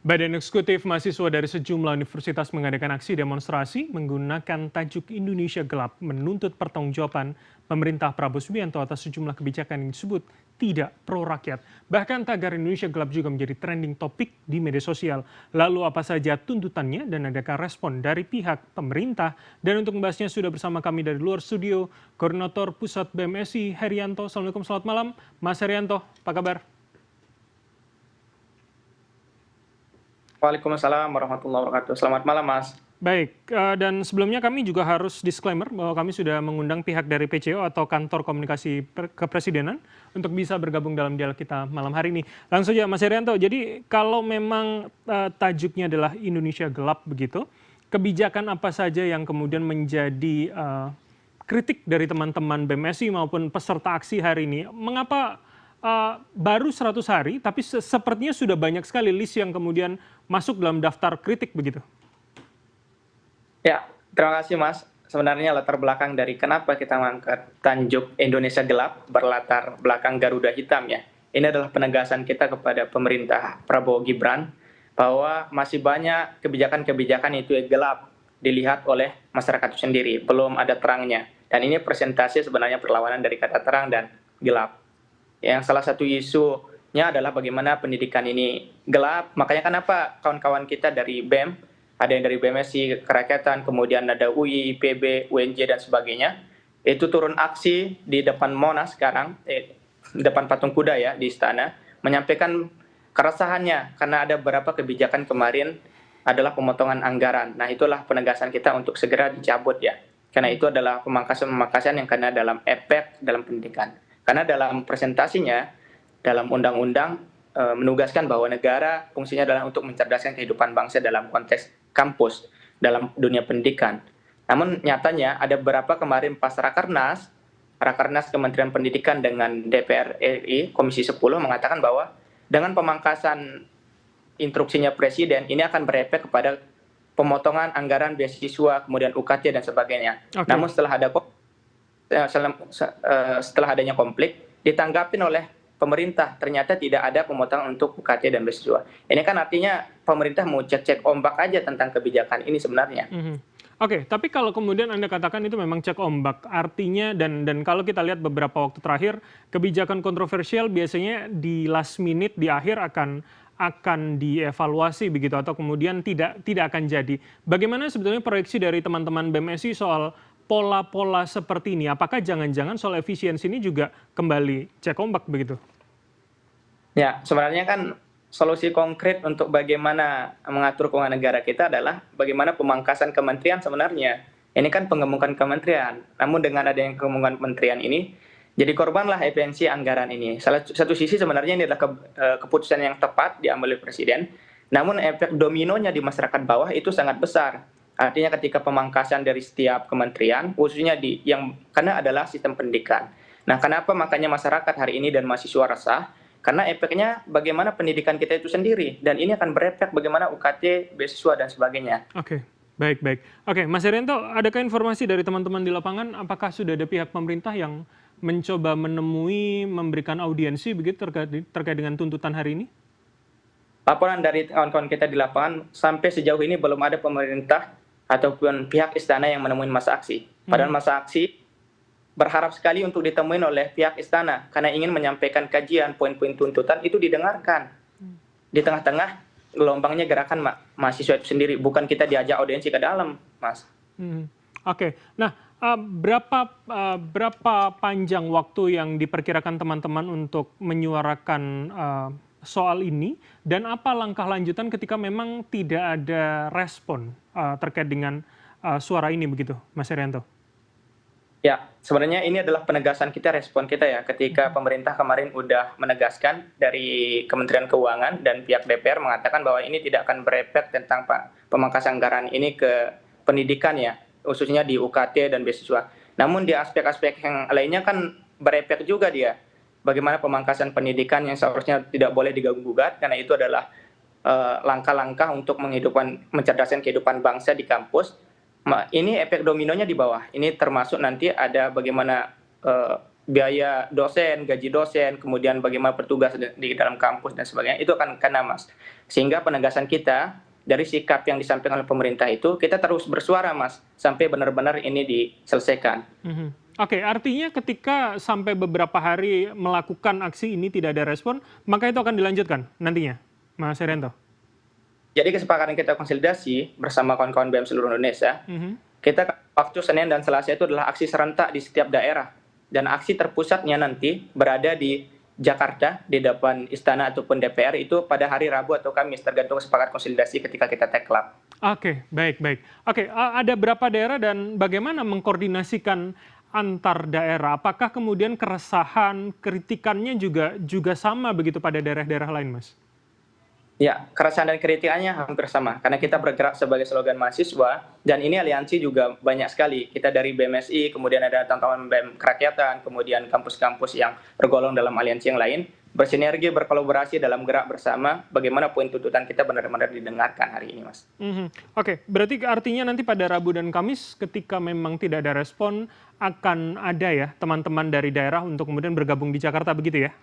Badan Eksekutif Mahasiswa dari sejumlah universitas mengadakan aksi demonstrasi menggunakan tajuk Indonesia Gelap menuntut pertanggungjawaban pemerintah Prabowo Subianto atas sejumlah kebijakan yang disebut tidak pro rakyat. Bahkan tagar Indonesia Gelap juga menjadi trending topik di media sosial. Lalu apa saja tuntutannya dan adakah respon dari pihak pemerintah? Dan untuk membahasnya sudah bersama kami dari luar studio, Koordinator Pusat BMSI Herianto. Assalamualaikum, selamat malam. Mas Herianto, apa kabar? Waalaikumsalam warahmatullahi wabarakatuh. Selamat malam, Mas. Baik, dan sebelumnya kami juga harus disclaimer bahwa kami sudah mengundang pihak dari PCO atau Kantor Komunikasi Kepresidenan untuk bisa bergabung dalam dialog kita malam hari ini. Langsung saja Mas Herianto, jadi kalau memang tajuknya adalah Indonesia Gelap begitu, kebijakan apa saja yang kemudian menjadi kritik dari teman-teman BMSI maupun peserta aksi hari ini? Mengapa baru 100 hari, tapi sepertinya sudah banyak sekali list yang kemudian masuk dalam daftar kritik begitu? Ya, terima kasih, Mas. Sebenarnya latar belakang dari kenapa kita mengangkat tajuk Indonesia Gelap berlatar belakang Garuda Hitam ya. Ini adalah penegasan kita kepada pemerintah Prabowo Gibran bahwa masih banyak kebijakan-kebijakan itu yang gelap dilihat oleh masyarakat itu sendiri, belum ada terangnya. Dan ini presentasi sebenarnya perlawanan dari kata terang dan gelap. Yang salah satu isunya adalah bagaimana pendidikan ini gelap. Makanya kenapa kawan-kawan kita dari BEM, ada yang dari BMSI, Kerakyatan, kemudian ada UI, IPB, UNJ, dan sebagainya, itu turun aksi di depan Monas sekarang, depan patung kuda ya, di istana, menyampaikan keresahannya karena ada beberapa kebijakan kemarin adalah pemotongan anggaran. Nah, itulah penegasan kita untuk segera dicabut ya. Karena itu adalah pemangkasan-pemangkasan yang kena dalam efek dalam pendidikan. Karena dalam presentasinya, dalam undang-undang menugaskan bahwa negara fungsinya adalah untuk mencerdaskan kehidupan bangsa dalam konteks kampus, dalam dunia pendidikan. Namun nyatanya ada beberapa kemarin pas Rakernas Kementerian Pendidikan dengan DPR RI, Komisi 10 mengatakan bahwa dengan pemangkasan instruksinya Presiden, ini akan berefek kepada pemotongan anggaran beasiswa, kemudian UKT dan sebagainya. Okay. Namun setelah adanya konflik, ditanggapin oleh pemerintah, ternyata tidak ada pemotongan untuk UKT dan beasiswa. Ini kan artinya pemerintah mau cek-cek ombak aja tentang kebijakan ini sebenarnya. Oke, tapi kalau kemudian Anda katakan itu memang cek ombak, artinya dan kalau kita lihat beberapa waktu terakhir, kebijakan kontroversial biasanya di last minute, di akhir akan dievaluasi begitu atau kemudian tidak akan jadi. Bagaimana sebetulnya proyeksi dari teman-teman BMSI soal pola-pola seperti ini? Apakah jangan-jangan soal efisiensi ini juga kembali cek ombak begitu? Ya, sebenarnya kan solusi konkret untuk bagaimana mengatur keuangan negara kita adalah bagaimana pemangkasan kementerian sebenarnya. Ini kan penggemukan kementerian. Namun dengan adanya penggemukan kementerian ini, jadi korbanlah efisiensi anggaran ini. Salah satu sisi sebenarnya ini adalah keputusan yang tepat diambil oleh Presiden. Namun efek dominonya di masyarakat bawah itu sangat besar. Artinya ketika pemangkasan dari setiap kementerian, khususnya karena adalah sistem pendidikan. Nah, kenapa makanya masyarakat hari ini dan mahasiswa resah? Karena efeknya bagaimana pendidikan kita itu sendiri, dan ini akan berefek bagaimana UKT, beasiswa, dan sebagainya. Oke, baik. Oke, Mas Herianto, adakah informasi dari teman-teman di lapangan, apakah sudah ada pihak pemerintah yang mencoba menemui, memberikan audiensi begitu terkait dengan tuntutan hari ini? Laporan dari kawan-kawan kita di lapangan, sampai sejauh ini belum ada pemerintah ataupun pihak istana yang menemui masa aksi. Padahal masa aksi berharap sekali untuk ditemuin oleh pihak istana karena ingin menyampaikan kajian poin-poin tuntutan itu didengarkan. Di tengah-tengah gelombangnya gerakan mahasiswa itu sendiri, bukan kita diajak audiensi ke dalam, Mas. Oke. Nah, berapa panjang waktu yang diperkirakan teman-teman untuk menyuarakan soal ini, dan apa langkah lanjutan ketika memang tidak ada respon terkait dengan suara ini begitu, Mas Herianto? Ya, sebenarnya ini adalah penegasan kita, respon kita ya, ketika pemerintah kemarin udah menegaskan dari Kementerian Keuangan dan pihak DPR mengatakan bahwa ini tidak akan berefek tentang pemangkasan anggaran ini ke pendidikan ya, khususnya di UKT dan beasiswa. Namun di aspek-aspek yang lainnya kan berefek juga dia. Bagaimana pemangkasan pendidikan yang seharusnya tidak boleh diganggu-gugat, karena itu adalah langkah-langkah untuk mencerdaskan kehidupan bangsa di kampus. Ini efek dominonya di bawah. Ini termasuk nanti ada bagaimana biaya dosen, gaji dosen, kemudian bagaimana petugas di dalam kampus dan sebagainya, itu akan kena, Mas. Sehingga penegasan kita dari sikap yang disampaikan oleh pemerintah itu, kita terus bersuara, Mas, sampai benar-benar ini diselesaikan. Mhm. Oke, artinya ketika sampai beberapa hari melakukan aksi ini tidak ada respon, maka itu akan dilanjutkan nantinya, Mas Herianto? Jadi kesepakatan kita konsolidasi bersama kawan-kawan BEM seluruh Indonesia, Mhm. kita waktu Senin dan Selasa itu adalah aksi serentak di setiap daerah. Dan aksi terpusatnya nanti berada di Jakarta, di depan istana ataupun DPR itu pada hari Rabu atau Kamis, tergantung kesepakatan konsolidasi ketika kita teklap. Oke, baik baik. Oke, ada berapa daerah dan bagaimana mengkoordinasikan antar daerah? Apakah kemudian keresahan, kritikannya juga sama begitu pada daerah-daerah lain, Mas? Ya, keresahan dan kritikannya hampir sama, karena kita bergerak sebagai slogan mahasiswa, dan ini aliansi juga banyak sekali. Kita dari BMSI, kemudian ada teman-teman BEM Kerakyatan, kemudian kampus-kampus yang tergolong dalam aliansi yang lain, bersinergi, berkolaborasi dalam gerak bersama, bagaimana poin tuntutan kita benar-benar didengarkan hari ini, Mas. Mhm. Oke, berarti artinya nanti pada Rabu dan Kamis ketika memang tidak ada respon, akan ada ya teman-teman dari daerah untuk kemudian bergabung di Jakarta begitu ya?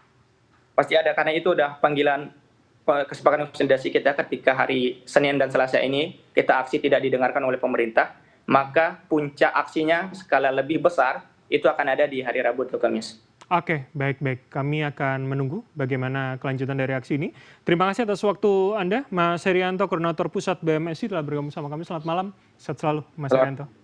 Pasti ada, karena itu udah panggilan kesepakatan konsolidasi kita ketika hari Senin dan Selasa ini kita aksi tidak didengarkan oleh pemerintah, maka puncak aksinya skala lebih besar itu akan ada di hari Rabu atau Kamis. Oke, baik-baik. Kami akan menunggu bagaimana kelanjutan dari aksi ini. Terima kasih atas waktu Anda, Mas Herianto, Koordinator Pusat BMSI telah bergabung sama kami. Selamat malam, sehat selalu, Mas Selamat Herianto.